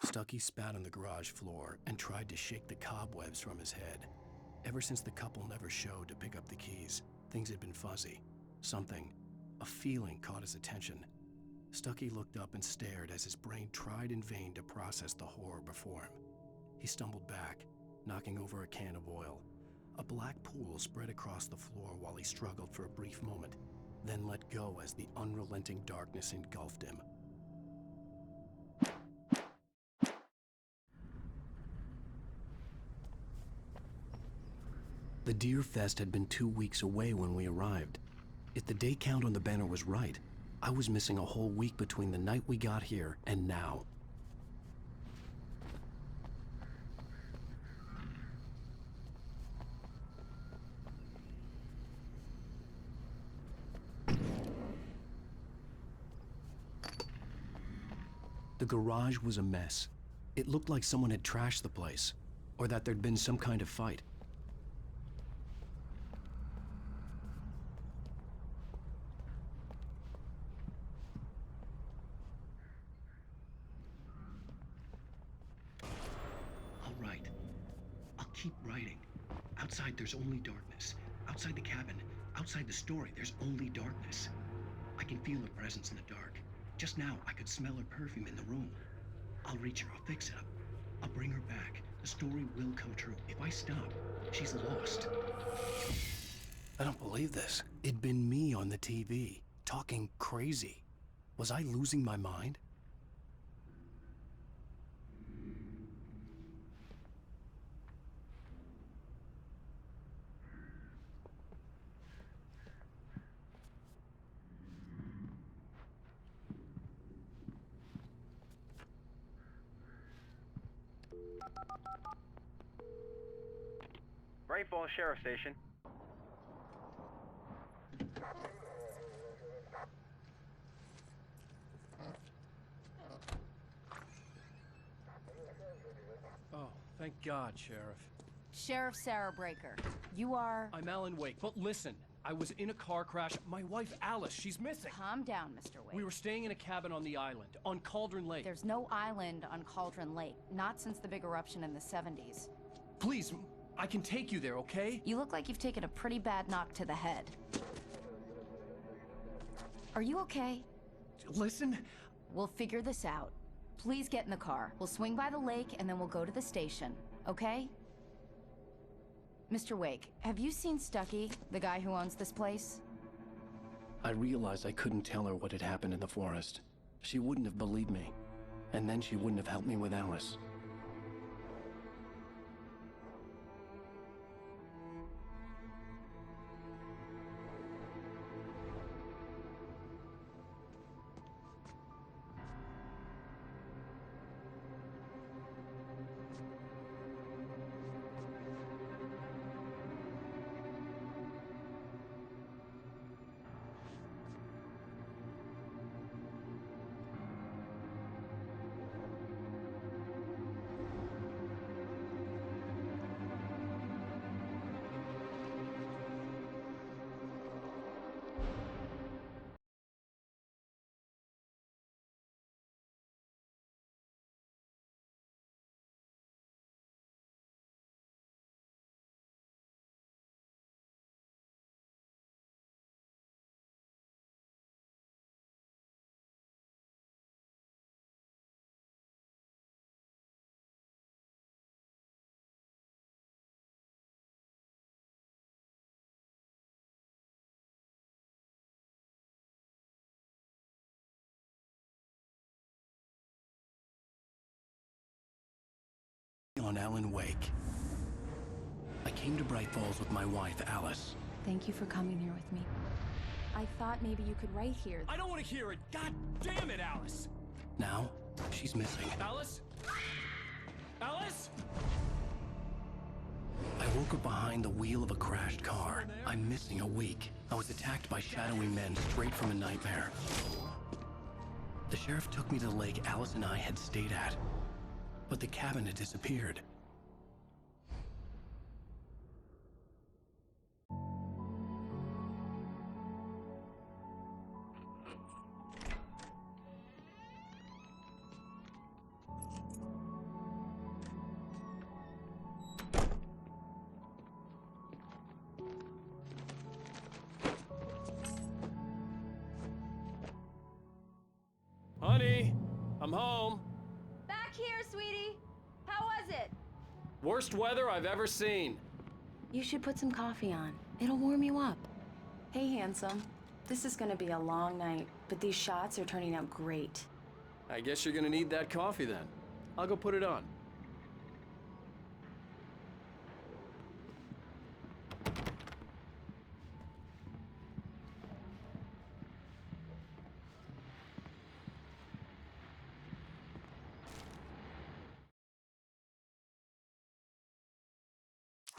Stucky spat on the garage floor and tried to shake the cobwebs from his head. Ever since the couple never showed to pick up the keys, things had been fuzzy. Something, a feeling caught his attention. Stucky looked up and stared as his brain tried in vain to process the horror before him. He stumbled back, knocking over a can of oil. A black pool spread across the floor while he struggled for a brief moment, then let go as the unrelenting darkness engulfed him. The Deer Fest had been 2 weeks away when we arrived. If the day count on the banner was right, I was missing a whole week between the night we got here and now. The garage was a mess. It looked like someone had trashed the place, or that there'd been some kind of fight. Keep writing. Outside, there's only darkness. Outside the cabin, outside the story, there's only darkness. I can feel her presence in the dark. Just now, I could smell her perfume in the room. I'll reach her, I'll fix it up. I'll bring her back. The story will come true. If I stop, she's lost. I don't believe this. It'd been me on the TV, talking crazy. Was I losing my mind? Rainfall Sheriff Station. Oh, thank God, Sheriff. Sheriff Sarah Breaker. You are... I'm Alan Wake, but listen. I was in a car crash. My wife, Alice, she's missing. Calm down, Mr. Wake. We were staying in a cabin on the island, on Cauldron Lake. There's no island on Cauldron Lake. Not since the big eruption in the 70s. Please, I can take you there, okay? You look like you've taken a pretty bad knock to the head. Are you okay? Listen. We'll figure this out. Please get in the car. We'll swing by the lake and then we'll go to the station, okay? Mr. Wake, have you seen Stucky, the guy who owns this place? I realized I couldn't tell her what had happened in the forest. She wouldn't have believed me. And then she wouldn't have helped me with Alice. On Alan Wake. I came to Bright Falls with my wife, Alice. Thank you for coming here with me. I thought maybe you could write here. I don't want to hear it. God damn it, Alice. Now, she's missing. Alice? Alice? I woke up behind the wheel of a crashed car. I'm missing a week. I was attacked by shadowy men straight from a nightmare. The sheriff took me to the lake Alice and I had stayed at. But the cabin had disappeared. I'm home. Back here, sweetie. How was it? Worst weather I've ever seen. You should put some coffee on. It'll warm you up. Hey, handsome. This is gonna be a long night, but these shots are turning out great. I guess you're gonna need that coffee then. I'll go put it on.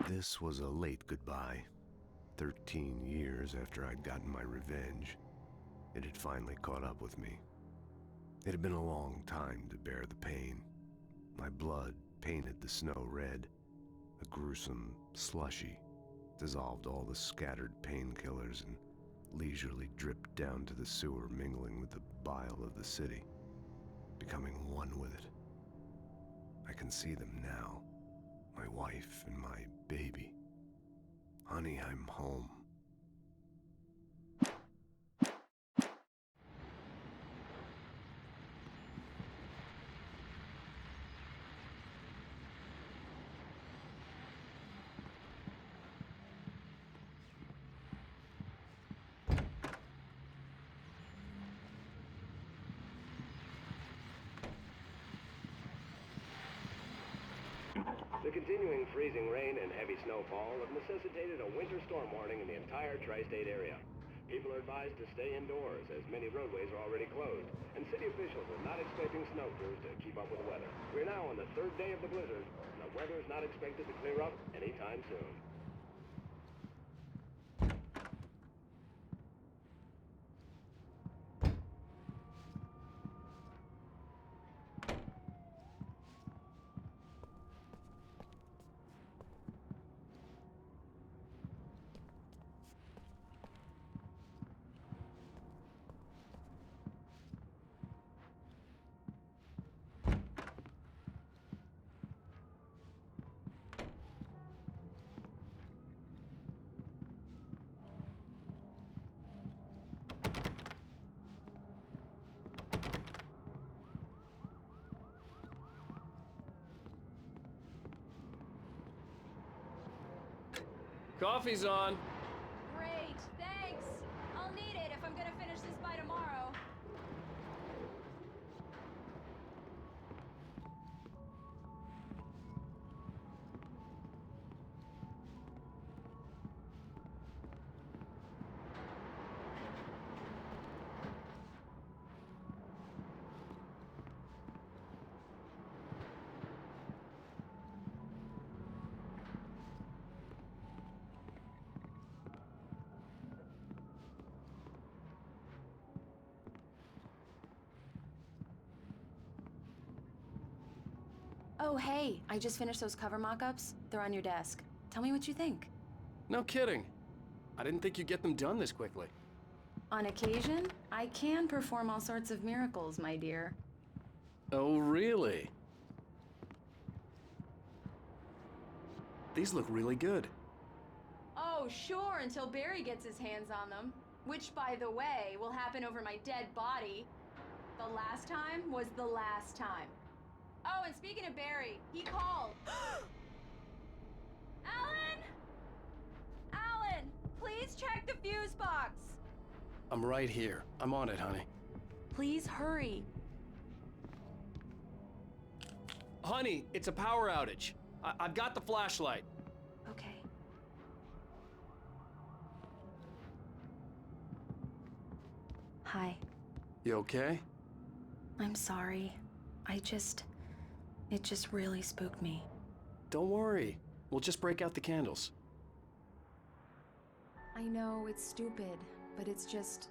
This was a late goodbye. 13 years after I'd gotten my revenge, it had finally caught up with me. It had been a long time to bear the pain. My blood painted the snow red. A gruesome slushy dissolved all the scattered painkillers and leisurely dripped down to the sewer, mingling with the bile of the city, becoming one with it. I can see them now. My wife and my baby. Honey, I'm home. The continuing freezing rain and heavy snowfall have necessitated a winter storm warning in the entire tri-state area. People are advised to stay indoors as many roadways are already closed, and city officials are not expecting snow crews to keep up with the weather. We're now on the third day of the blizzard, and the weather is not expected to clear up anytime soon. Coffee's on. Great, thanks. I'll need it if I'm gonna finish this by tomorrow. Oh, hey, I just finished those cover mock-ups. They're on your desk. Tell me what you think. No kidding. I didn't think you'd get them done this quickly. On occasion, I can perform all sorts of miracles, my dear. Oh, really? These look really good. Oh, sure, until Barry gets his hands on them. Which, by the way, will happen over my dead body. The last time was the last time. Oh, and speaking of Barry, he called. Alan! Alan, please check the fuse box. I'm right here. I'm on it, honey. Please hurry. Honey, it's a power outage. I've got the flashlight. Okay. Hi. You okay? I'm sorry. It just really spooked me. Don't worry. We'll just break out the candles. I know it's stupid, but it's just...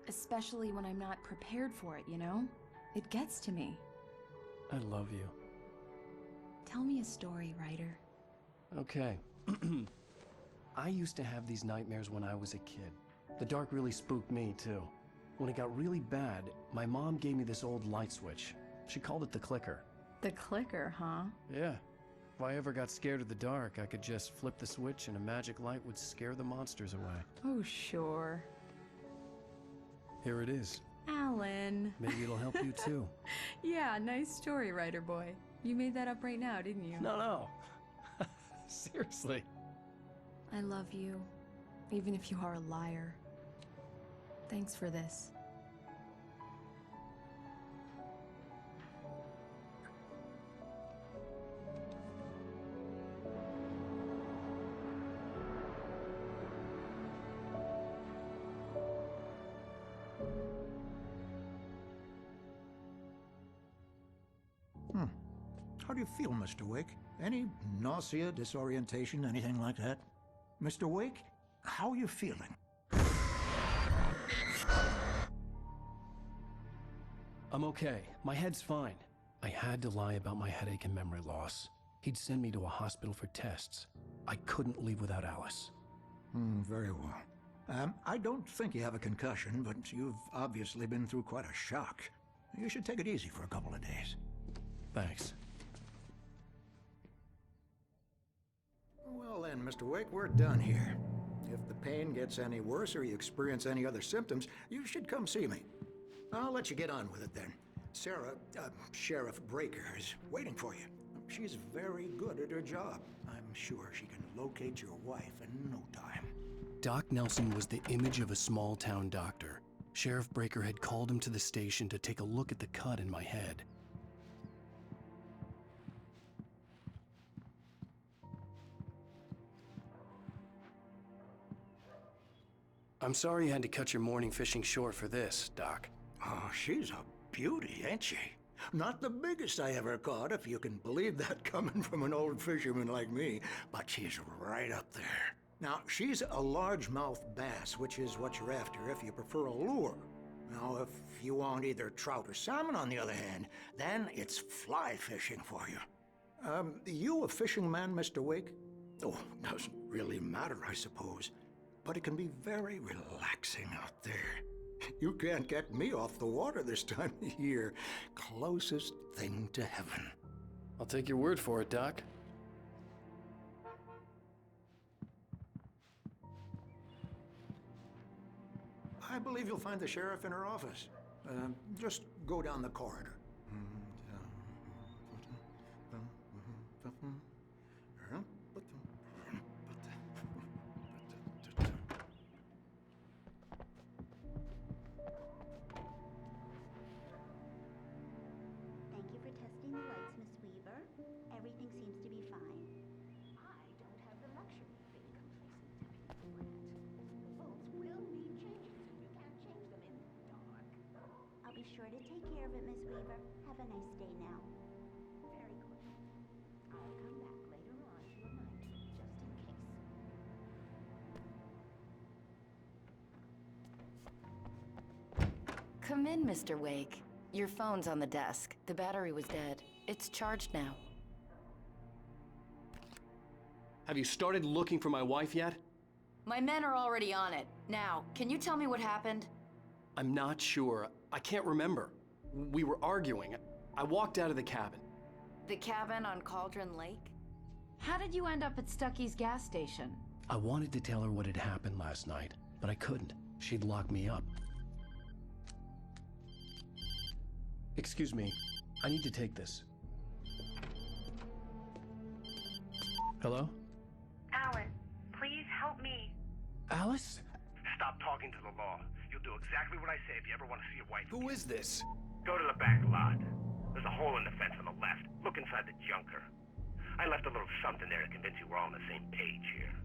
especially when I'm not prepared for it, you know? It gets to me. I love you. Tell me a story, writer. Okay. I used to have these nightmares when I was a kid. The dark really spooked me, too. When it got really bad, my mom gave me this old light switch. She called it the clicker. The clicker, huh? Yeah. If I ever got scared of the dark, I could just flip the switch and a magic light would scare the monsters away. Oh, sure. Here it is. Alan. Maybe it'll help you too. Yeah, nice story, writer boy. You made that up right now, didn't you? No. Seriously. I love you, even if you are a liar. Thanks for this. How do you feel, Mr. Wake? Any nausea, disorientation, anything like that? Mr. Wake, how are you feeling? I'm okay. My head's fine. I had to lie about my headache and memory loss. He'd send me to a hospital for tests. I couldn't leave without Alice. Very well. I don't think you have a concussion, but you've obviously been through quite a shock. You should take it easy for a couple of days. Thanks. Well then, Mr. Wake, we're done here. If the pain gets any worse or you experience any other symptoms, you should come see me. I'll let you get on with it then. Sarah, Sheriff Breaker, is waiting for you. She's very good at her job. I'm sure she can locate your wife in no time. Doc Nelson was the image of a small-town doctor. Sheriff Breaker had called him to the station to take a look at the cut in my head. I'm sorry you had to cut your morning fishing short for this, Doc. Oh, she's a beauty, ain't she? Not the biggest I ever caught, if you can believe that coming from an old fisherman like me, but she's right up there. Now, she's a largemouth bass, which is what you're after if you prefer a lure. Now, if you want either trout or salmon, on the other hand, then it's fly fishing for you. You a fishing man, Mr. Wake? Oh, doesn't really matter, I suppose. But it can be very relaxing out there. You can't get me off the water this time of year. Closest thing to heaven. I'll take your word for it, Doc. I believe you'll find the sheriff in her office. Just go down the corridor. Thank you for testing the lights, Miss Weaver. Everything seems to be fine. I don't have the luxury of being complacent to beforehand. The bolts will need changing, so you can't change them in the dark. I'll be sure to take care of it, Miss Weaver. Have a nice day now. Very good. I'll come back later on to remind you, just in case. Come in, Mr. Wake. Your phone's on the desk. The battery was dead. It's charged now. Have you started looking for my wife yet? My men are already on it. Now, can you tell me what happened? I'm not sure. I can't remember. We were arguing. I walked out of the cabin. The cabin on Cauldron Lake? How did you end up at Stucky's gas station? I wanted to tell her what had happened last night, but I couldn't. She'd lock me up. Excuse me. I need to take this. Hello? Alan, please help me. Alice? Stop talking to the law. You'll do exactly what I say if you ever want to see your wife. Who is this? Go to the back lot. There's a hole in the fence on the left. Look inside the junker. I left a little something there to convince you we're all on the same page here.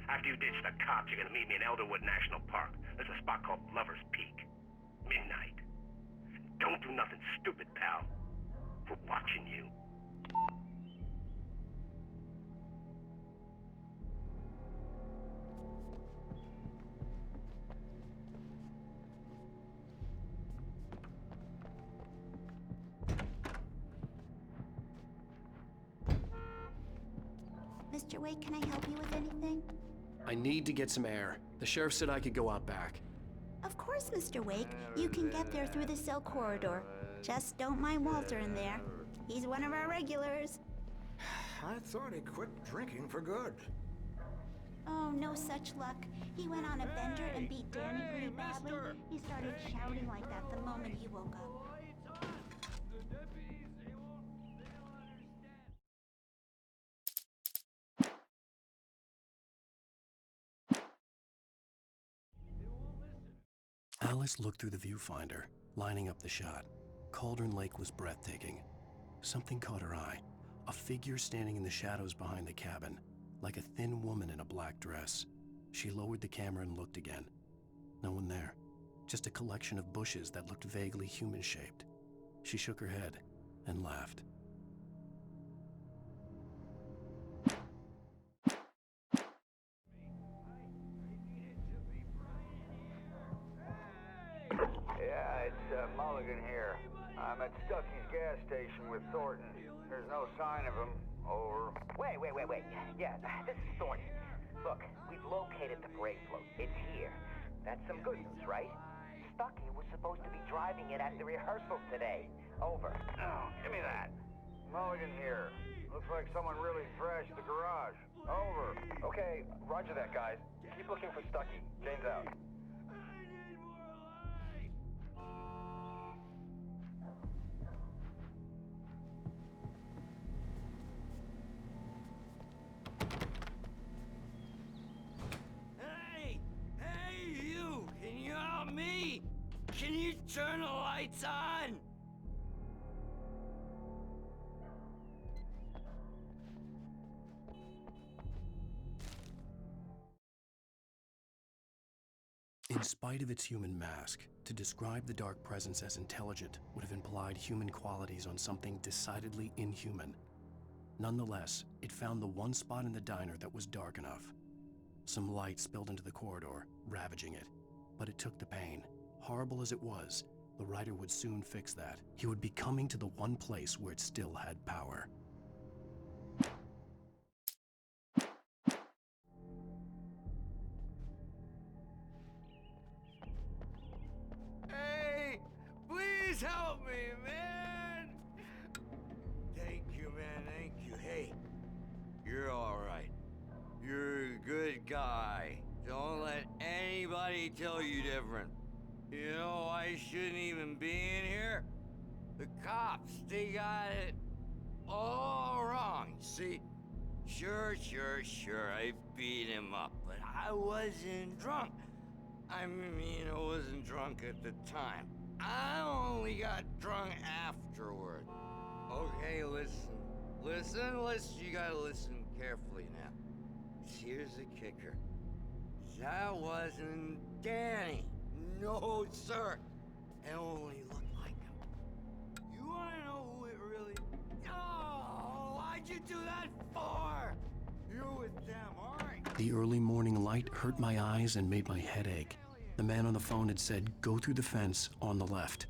After you ditch the cops, you're gonna meet me in Elderwood National Park. There's a spot called Lover's Peak. Midnight. Don't do nothing stupid, pal. We're watching you. Mr. Wake, can I help you with anything? I need to get some air. The sheriff said I could go out back. Of course, Mr. Wake. You can get there through the cell corridor. Just don't mind Walter in there. He's one of our regulars. I thought he quit drinking for good. Oh, no such luck. He went on a bender and beat Danny pretty badly. He started shouting like that the moment he woke up. Alice looked through the viewfinder, lining up the shot. Cauldron Lake was breathtaking. Something caught her eye. A figure standing in the shadows behind the cabin, like a thin woman in a black dress. She lowered the camera and looked again. No one there. Just a collection of bushes that looked vaguely human-shaped. She shook her head and laughed. Yeah, it's Mulligan here. I'm at Stucky's gas station with Thornton. There's no sign of him. Over. Wait. Yeah, this is Thornton. Look, we've located the brake float. It's here. That's some good news, right? Stucky was supposed to be driving it at the rehearsal today. Over. Oh, give me that. Mulligan here. Looks like someone really thrashed the garage. Over. Okay, roger that, guys. Keep looking for Stucky. Jane's out. Hey, you! Can you help me? Can you turn the lights on? In spite of its human mask, to describe the dark presence as intelligent would have implied human qualities on something decidedly inhuman. Nonetheless, it found the one spot in the diner that was dark enough. Some light spilled into the corridor, ravaging it. But it took the pain. Horrible as it was, the writer would soon fix that. He would be coming to the one place where it still had power. Hey! Please help me, man! Thank you, man, thank you. Hey, you're alright. You're a good guy. Don't let anybody tell you different. You know, I shouldn't even be in here. The cops, they got it all wrong, see? Sure, I beat him up, but I wasn't drunk. I mean, I wasn't drunk at the time. I only got drunk afterward. Okay, listen, you gotta listen carefully now. Here's the kicker. That wasn't Danny. No, sir. It only looked like him. You wanna know who it really... Oh, why'd you do that for? You're with them, aren't The early morning light hurt my eyes and made my head ache. The man on the phone had said, "Go through the fence on the left."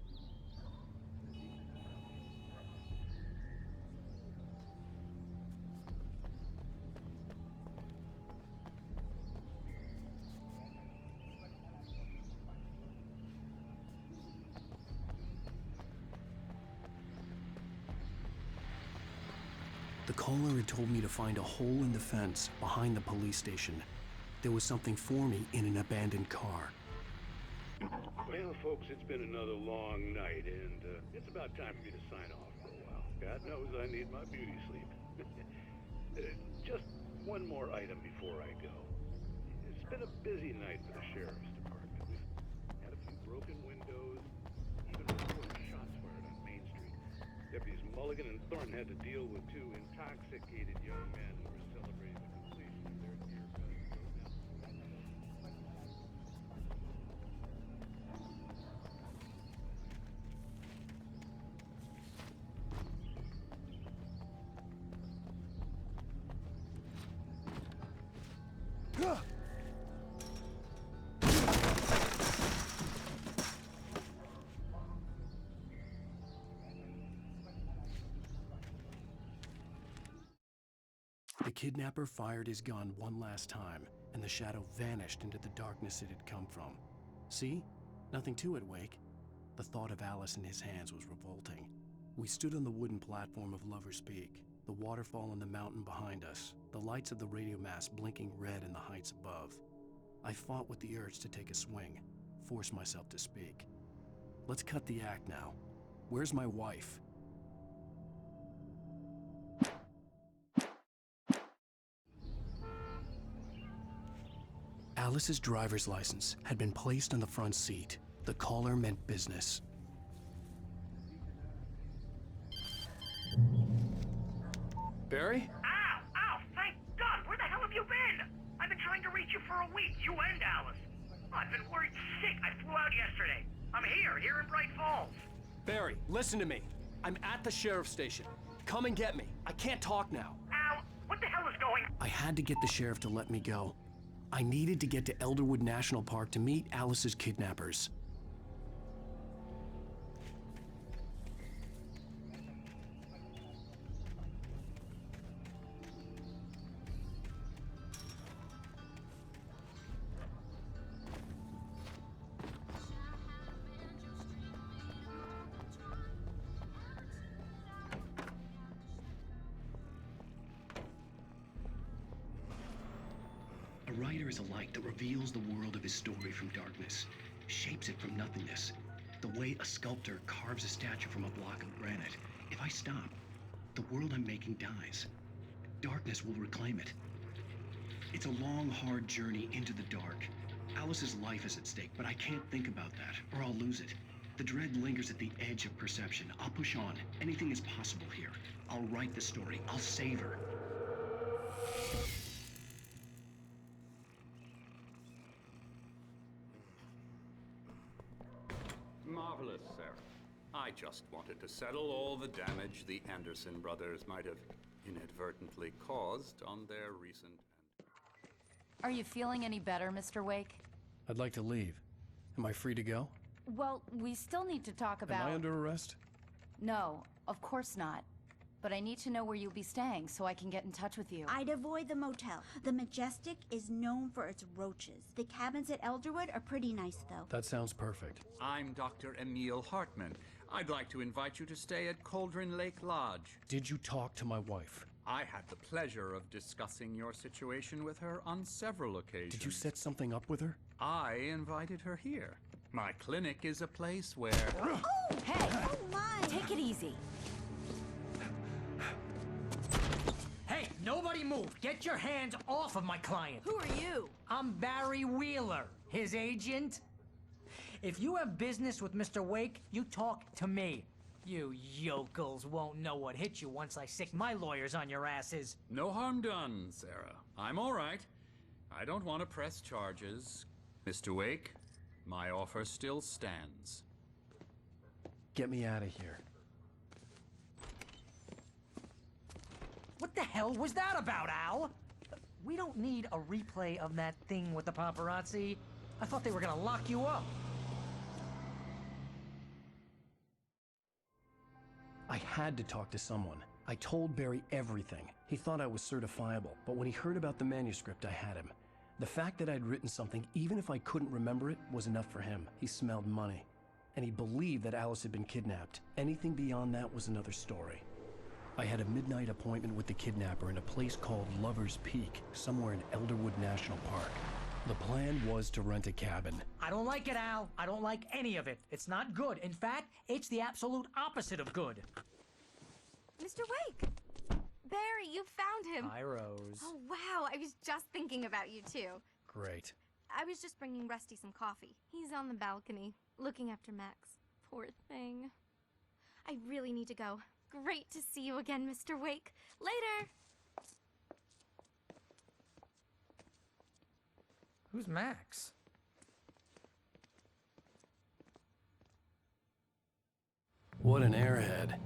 The caller had told me to find a hole in the fence behind the police station. There was something for me in an abandoned car. Well, folks, it's been another long night, and it's about time for me to sign off for a while. God knows I need my beauty sleep. Just one more item before I go. It's been a busy night for the sheriff's department. We've had a few broken windows, even reported shots fired on Main Street. Deputies Mulligan and Thornton had to deal with two intoxicated young men who were celebrating the completion of their near-best roadmap. The kidnapper fired his gun one last time, and the shadow vanished into the darkness it had come from. See? Nothing to it, Wake. The thought of Alice in his hands was revolting. We stood on the wooden platform of Lover's Peak. the waterfall on the mountain behind us, the lights of the radio mast blinking red in the heights above. I fought with the urge to take a swing, force myself to speak. Let's cut the act now. Where's my wife? Alice's driver's license had been placed on the front seat. The caller meant business. Barry? Ow! Ow! Thank God! Where the hell have you been? I've been trying to reach you for a week, you and Alice. I've been worried sick. I flew out yesterday. I'm here in Bright Falls. Barry, listen to me. I'm at the sheriff's station. Come and get me. I can't talk now. Al, what the hell is going on? I had to get the sheriff to let me go. I needed to get to Elderwood National Park to meet Alice's kidnappers. A writer is a light that reveals the world of his story from darkness, shapes it from nothingness. The way a sculptor carves a statue from a block of granite. If I stop, the world I'm making dies. Darkness will reclaim it. It's a long, hard journey into the dark. Alice's life is at stake, but I can't think about that, or I'll lose it. The dread lingers at the edge of perception. I'll push on. Anything is possible here. I'll write the story. I'll save her. Marvelous, sir. I just wanted to settle all the damage the Anderson brothers might have inadvertently caused on their recent... Are you feeling any better, Mr. Wake? I'd like to leave. Am I free to go? Well, we still need to talk about... Am I under arrest? No, of course not. But I need to know where you'll be staying so I can get in touch with you. I'd avoid the motel. The Majestic is known for its roaches. The cabins at Elderwood are pretty nice, though. That sounds perfect. I'm Dr. Emil Hartman. I'd like to invite you to stay at Cauldron Lake Lodge. Did you talk to my wife? I had the pleasure of discussing your situation with her on several occasions. Did you set something up with her? I invited her here. My clinic is a place where... Oh! Hey! Oh, my! Take it easy. Hey, nobody move! Get your hands off of my client! Who are you? I'm Barry Wheeler, his agent. If you have business with Mr. Wake, you talk to me. You yokels won't know what hit you once I sick my lawyers on your asses. No harm done, Sarah. I'm all right. I don't want to press charges. Mr. Wake, my offer still stands. Get me out of here. What the hell was that about, Al? We don't need a replay of that thing with the paparazzi. I thought they were gonna lock you up. I had to talk to someone. I told Barry everything. He thought I was certifiable, but when he heard about the manuscript, I had him. The fact that I'd written something, even if I couldn't remember it, was enough for him. He smelled money. And he believed that Alice had been kidnapped. Anything beyond that was another story. I had a midnight appointment with the kidnapper in a place called Lover's Peak, somewhere in Elderwood National Park. The plan was to rent a cabin. I don't like it, Al. I don't like any of it. It's not good. In fact, it's the absolute opposite of good. Mr. Wake! Barry, you found him! Hi, Rose. Oh, wow. I was just thinking about you, too. Great. I was just bringing Rusty some coffee. He's on the balcony, looking after Max. Poor thing. I really need to go. Great to see you again, Mr. Wake. Later! Who's Max? What an airhead.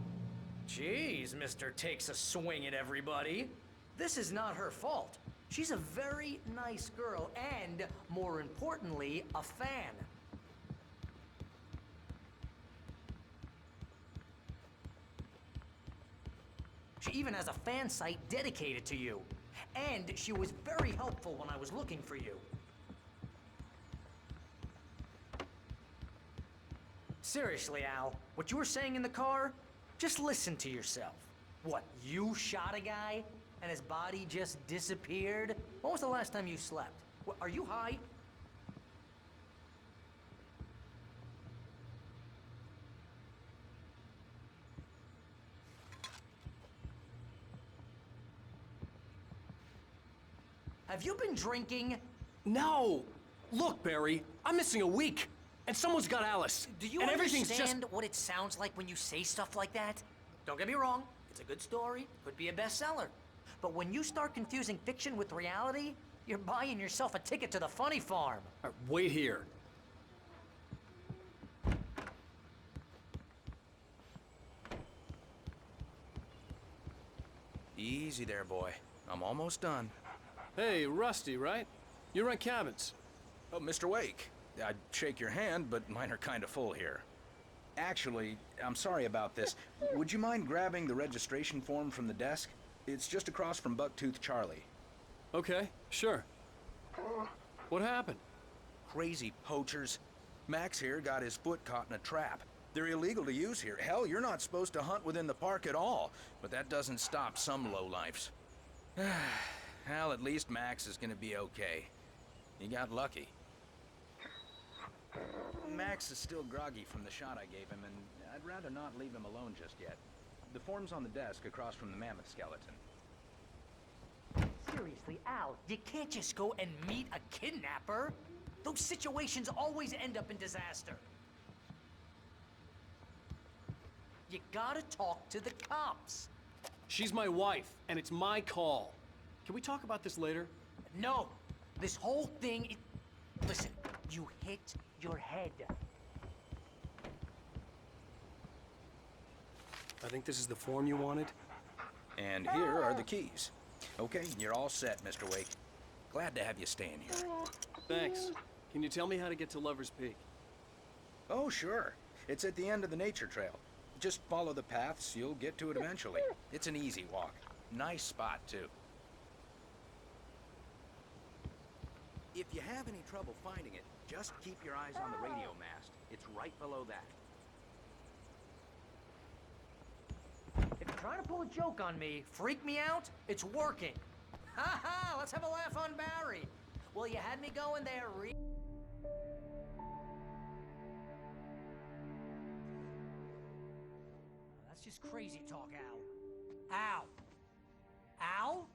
Jeez, Mr. Takes a swing at everybody. This is not her fault. She's a very nice girl and, more importantly, a fan. She even has a fan site dedicated to you. And she was very helpful when I was looking for you. Seriously, Al, what you were saying in the car, just listen to yourself. What, you shot a guy and his body just disappeared? When was the last time you slept? What, are you high? Have you been drinking? No! Look, Barry, I'm missing a week, and someone's got Alice. Do you and everything's understand what it sounds like when you say stuff like that? Don't get me wrong, it's a good story, could be a bestseller. But when you start confusing fiction with reality, you're buying yourself a ticket to the funny farm. Wait here. Easy there, boy. I'm almost done. Hey, Rusty, right? You rent cabins. Oh, Mr. Wake. I'd shake your hand, but mine are kind of full here. Actually, I'm sorry about this. Would you mind grabbing the registration form from the desk? It's just across from Bucktooth Charlie. Okay, sure. What happened? Crazy poachers. Max here got his foot caught in a trap. They're illegal to use here. Hell, you're not supposed to hunt within the park at all. But that doesn't stop some lowlifes. Well, at least Max is gonna be okay. He got lucky. Max is still groggy from the shot I gave him, and I'd rather not leave him alone just yet. The form's on the desk across from the mammoth skeleton. Seriously, Al, you can't just go and meet a kidnapper. Those situations always end up in disaster. You gotta talk to the cops. She's my wife, and it's my call. Can we talk about this later? No, this whole thing, listen, you hit your head. I think this is the form you wanted. And here are the keys. Okay, you're all set, Mr. Wake. Glad to have you staying here. Thanks. Can you tell me how to get to Lover's Peak? Oh, sure. It's at the end of the nature trail. Just follow the paths, you'll get to it eventually. It's an easy walk. Nice spot, too. If you have any trouble finding it, just keep your eyes on the radio mast. It's right below that. If you're trying to pull a joke on me, freak me out, it's working. Ha ha, let's have a laugh on Barry. Well, you had me going there, That's just crazy talk, Al. Al? Al?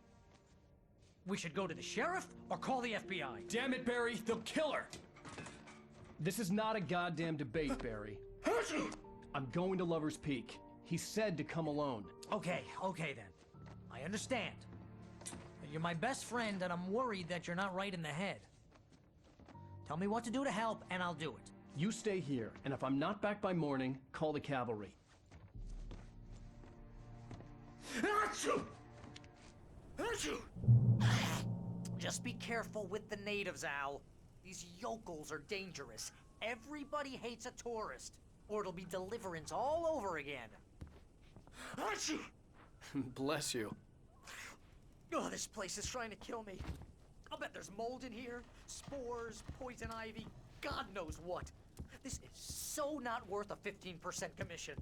We should go to the sheriff or call the FBI. Damn it, Barry, they'll kill her! This is not a goddamn debate, Barry. I'm going to Lover's Peak. He said to come alone. Okay then. I understand. You're my best friend, and I'm worried that you're not right in the head. Tell me what to do to help, and I'll do it. You stay here, and if I'm not back by morning, call the cavalry. Achoo! Achoo! Just be careful with the natives, Al. These yokels are dangerous. Everybody hates a tourist, or it'll be deliverance all over again. Achoo! Bless you. Oh, this place is trying to kill me. I'll bet there's mold in here, spores, poison ivy, God knows what. This is so not worth a 15% commission.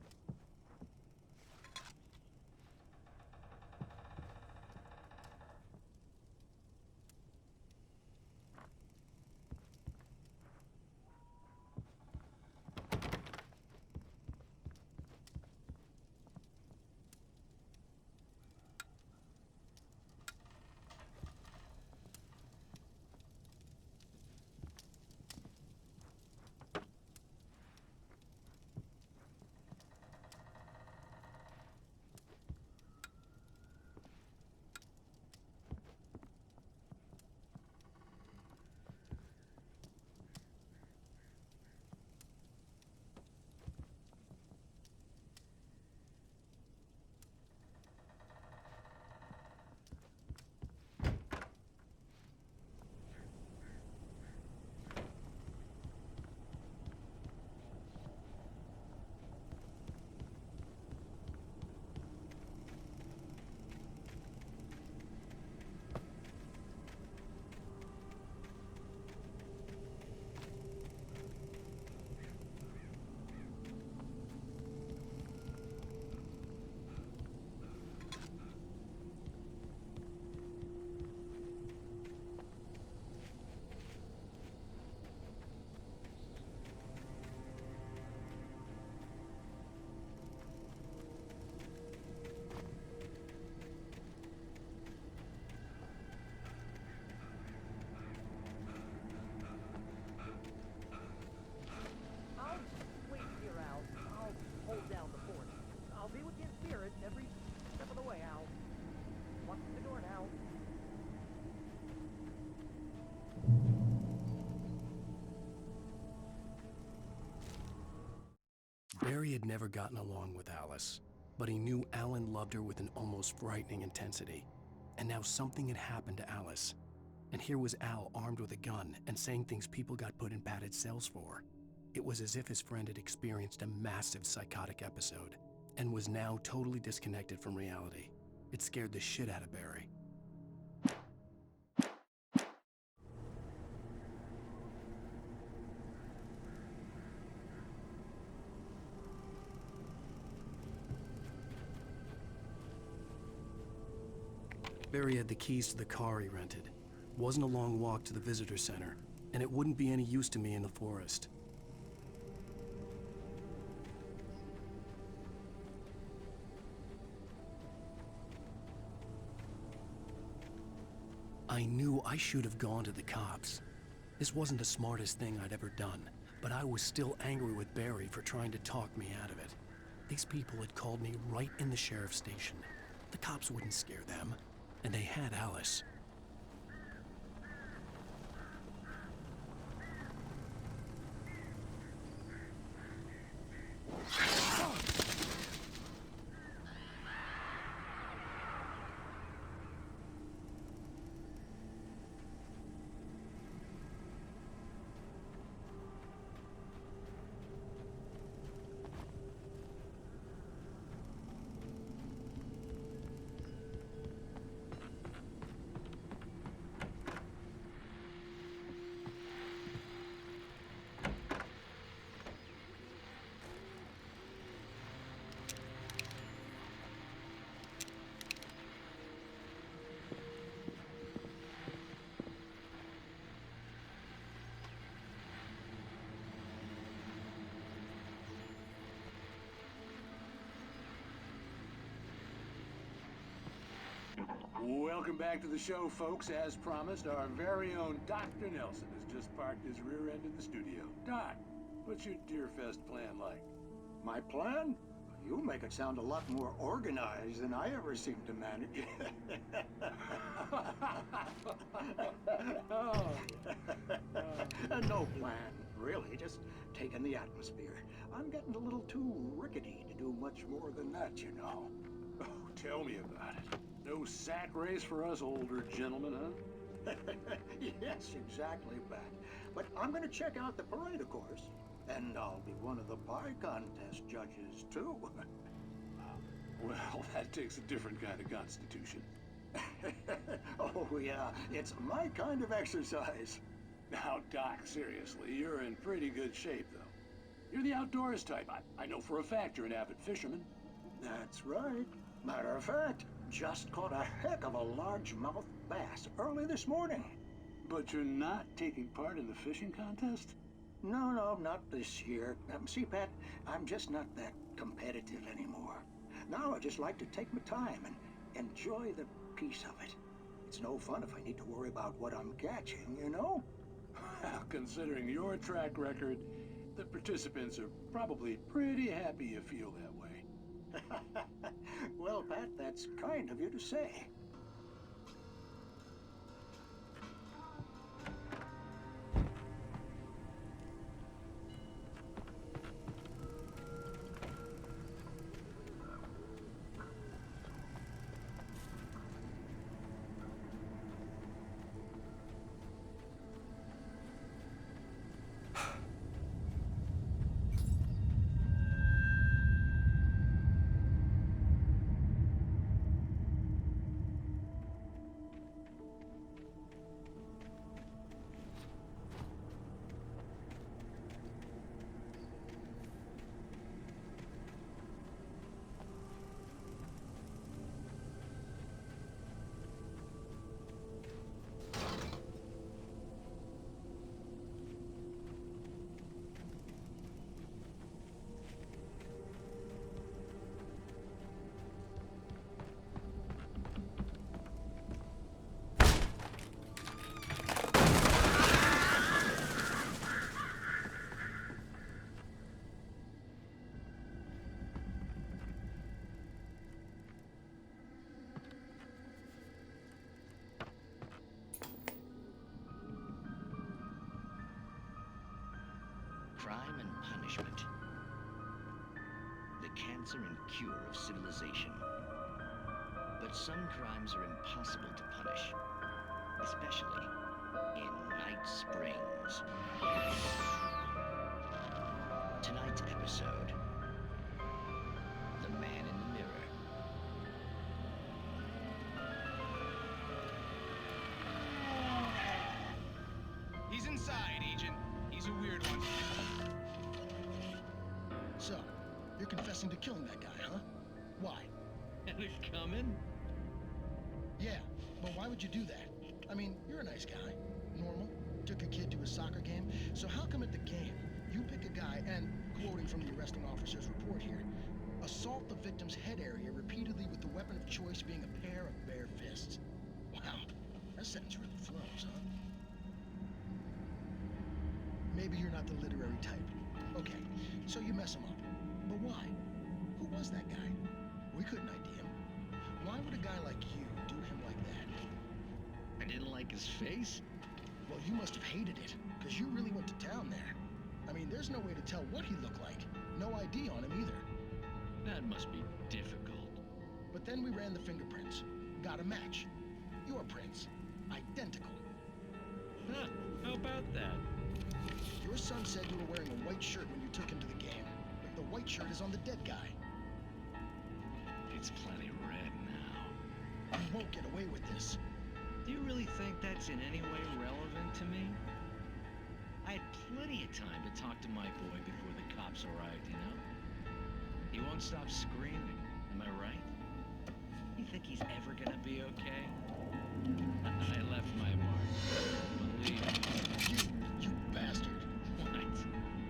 every step of the way, Al. Walk through the door now. Barry had never gotten along with Alice, but he knew Alan loved her with an almost frightening intensity. And now something had happened to Alice. And here was Al armed with a gun and saying things people got put in padded cells for. It was as if his friend had experienced a massive psychotic episode and was now totally disconnected from reality. It scared the shit out of Barry. Barry had the keys to the car he rented. Wasn't a long walk to the visitor center, and it wouldn't be any use to me in the forest. I knew I should have gone to the cops. This wasn't the smartest thing I'd ever done, but I was still angry with Barry for trying to talk me out of it. These people had called me right in the sheriff's station. The cops wouldn't scare them, and they had Alice. Welcome back to the show, folks. As promised, our very own Dr. Nelson has just parked his rear end in the studio. Doc, what's your Deerfest plan like? My plan? You make it sound a lot more organized than I ever seem to manage. No plan, really. Just taking the atmosphere. I'm getting a little too rickety to do much more than that, you know. Oh, tell me about it. No sack race for us older gentlemen, huh? Yes, exactly, Pat. But I'm going to check out the parade, of course. And I'll be one of the pie contest judges, too. Well, that takes a different kind of constitution. Oh, yeah. It's my kind of exercise. Now, Doc, seriously, you're in pretty good shape, though. You're the outdoors type. I know for a fact you're an avid fisherman. That's right. Matter of fact, just caught a heck of a largemouth bass early this morning. But you're not taking part in the fishing contest? No, not this year. See, Pat, I'm just not that competitive anymore. Now I just like to take my time and enjoy the peace of it. It's no fun if I need to worry about what I'm catching, you know? Well, considering your track record, the participants are probably pretty happy you feel that way. Well, Pat, that's kind of you to say. crime and punishment. The cancer and cure of civilization. But some crimes are impossible to punish, especially in Night Springs. Tonight's episode, The Man in the Mirror. He's inside, Agent. He's a weird one. So, you're confessing to killing that guy, huh? Why? Had it coming? Yeah, but why would you do that? I mean, you're a nice guy. Normal. Took a kid to a soccer game. So how come at the game, you pick a guy and, quoting from the arresting officer's report here, assault the victim's head area repeatedly with the weapon of choice being a pair of bare fists? Wow, that sentence really flows, huh? Maybe you're not the literary type. Okay, so you mess him up. But why? Who was that guy? We couldn't ID him. Why would a guy like you do him like that? I didn't like his face? Well, you must have hated it, because you really went to town there. I mean, there's no way to tell what he looked like. No ID on him either. That must be difficult. But then we ran the fingerprints. Got a match. Your prints. Identical. Huh, how about that? Your son said you were wearing a white shirt when you took him to the game. But the white shirt is on the dead guy. It's plenty red now. You won't get away with this. Do you really think that's in any way relevant to me? I had plenty of time to talk to my boy before the cops arrived, you know? He won't stop screaming, am I right? You think he's ever gonna be okay? I left my mark. Believe me. You bastard. What?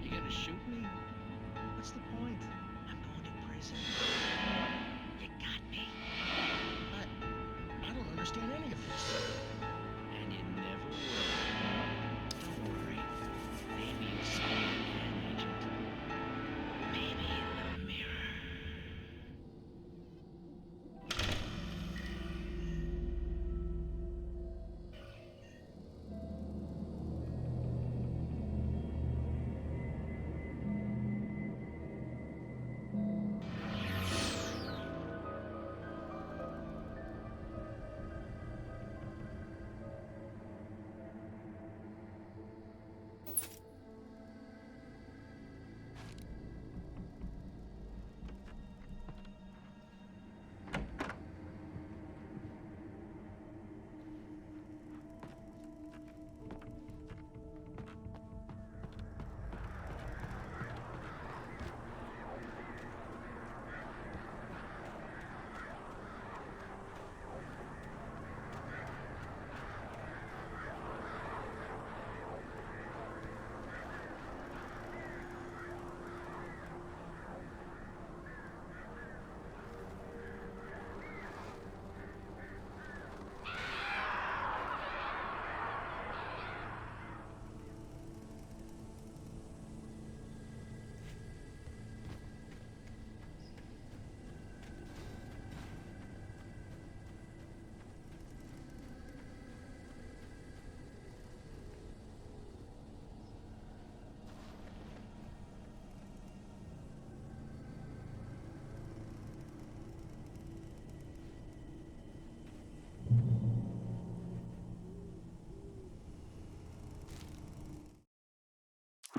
You gonna shoot me? What's the point? I'm going to prison. You got me. I don't understand any of this. And you never will. Don't worry. Maybe you'll see me again, Agent. Maybe in the mirror.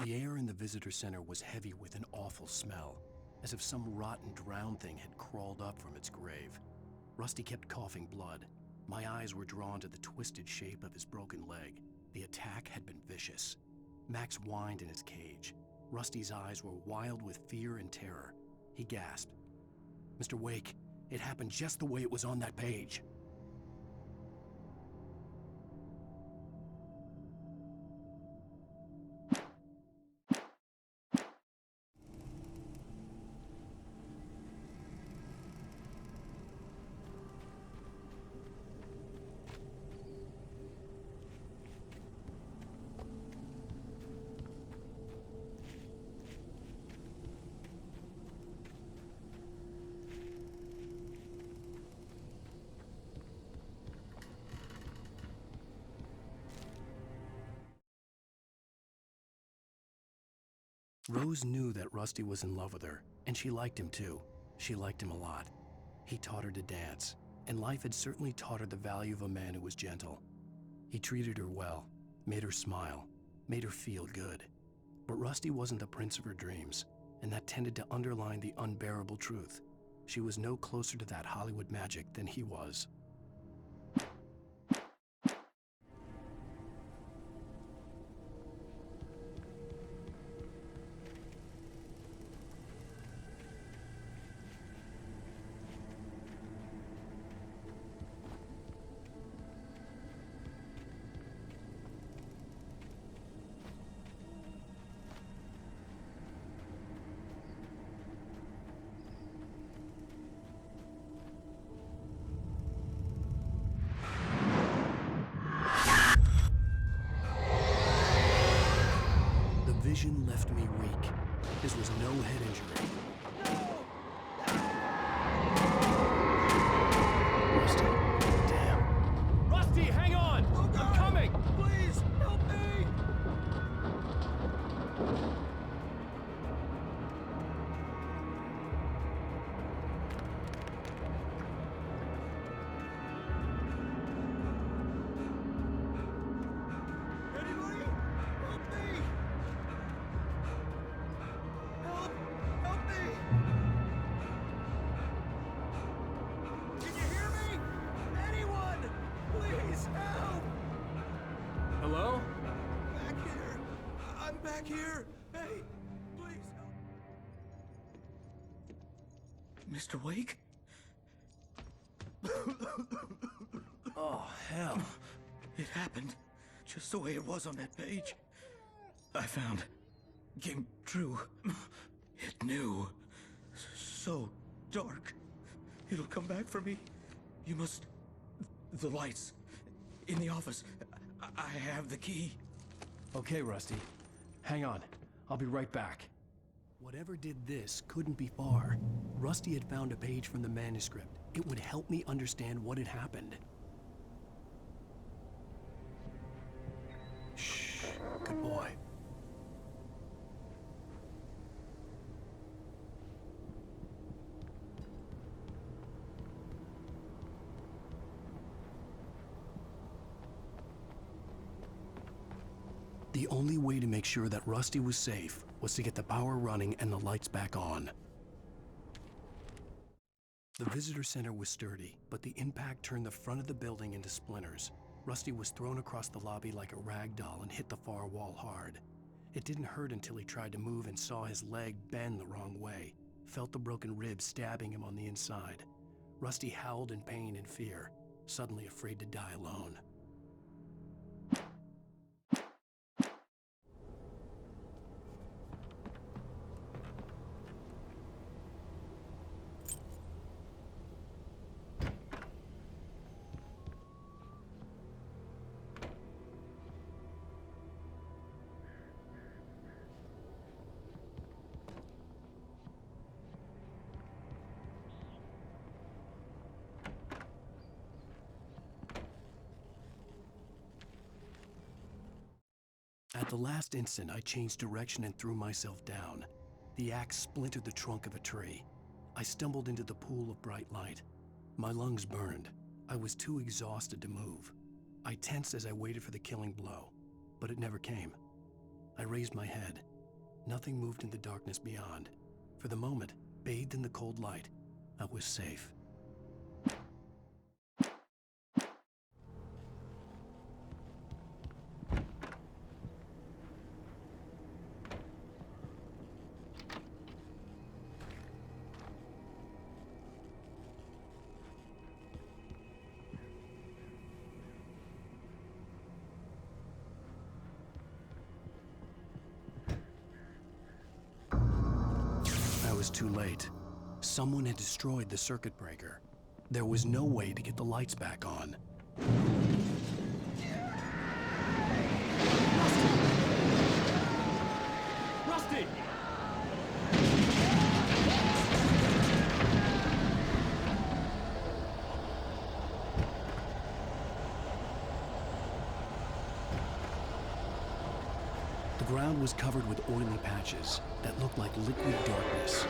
The air in the visitor center was heavy with an awful smell, as if some rotten drowned thing had crawled up from its grave. Rusty kept coughing blood. My eyes were drawn to the twisted shape of his broken leg. The attack had been vicious. Max whined in his cage. Rusty's eyes were wild with fear and terror. He gasped. "Mr. Wake, it happened just the way it was on that page." Rose knew that Rusty was in love with her, and she liked him too. She liked him a lot. He taught her to dance, and life had certainly taught her the value of a man who was gentle. He treated her well, made her smile, made her feel good. But Rusty wasn't the prince of her dreams, and that tended to underline the unbearable truth. She was no closer to that Hollywood magic than he was. Vision left me weak. This was no head injury. Rusty, damn. Rusty, hang on! I'm coming! Please, help me! Anybody? Help me! Help me! Can you hear me? Anyone? Please help! Hello? Back here. I'm back here. Hey, please help. Mr. Wake? Oh, hell. It happened just the way it was on that page. I found. Came true. It knew. So dark. It'll come back for me. You must. The lights. In the office. I have the key. Okay, Rusty. Hang on. I'll be right back. Whatever did this couldn't be far. Rusty had found a page from the manuscript. It would help me understand what had happened. Shh. Good boy. The only way to make sure that Rusty was safe was to get the power running and the lights back on. The visitor center was sturdy, but the impact turned the front of the building into splinters. Rusty was thrown across the lobby like a rag doll and hit the far wall hard. It didn't hurt until he tried to move and saw his leg bend the wrong way, felt the broken rib stabbing him on the inside. Rusty howled in pain and fear, suddenly afraid to die alone. At the last instant, I changed direction and threw myself down. The axe splintered the trunk of a tree. I stumbled into the pool of bright light. My lungs burned. I was too exhausted to move. I tensed as I waited for the killing blow, but it never came. I raised my head. Nothing moved in the darkness beyond. For the moment, bathed in the cold light, I was safe. I was too late. Someone had destroyed the circuit breaker. There was no way to get the lights back on. Rusty! The ground was covered with oily patches that looked like liquid darkness.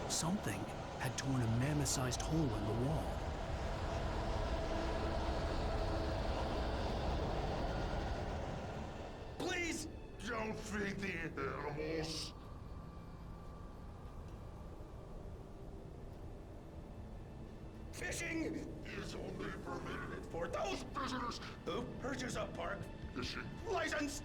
Something had torn a mammoth-sized hole in the wall. Please don't feed the animals. Fishing is only permitted for those visitors who purchase a park fishing license.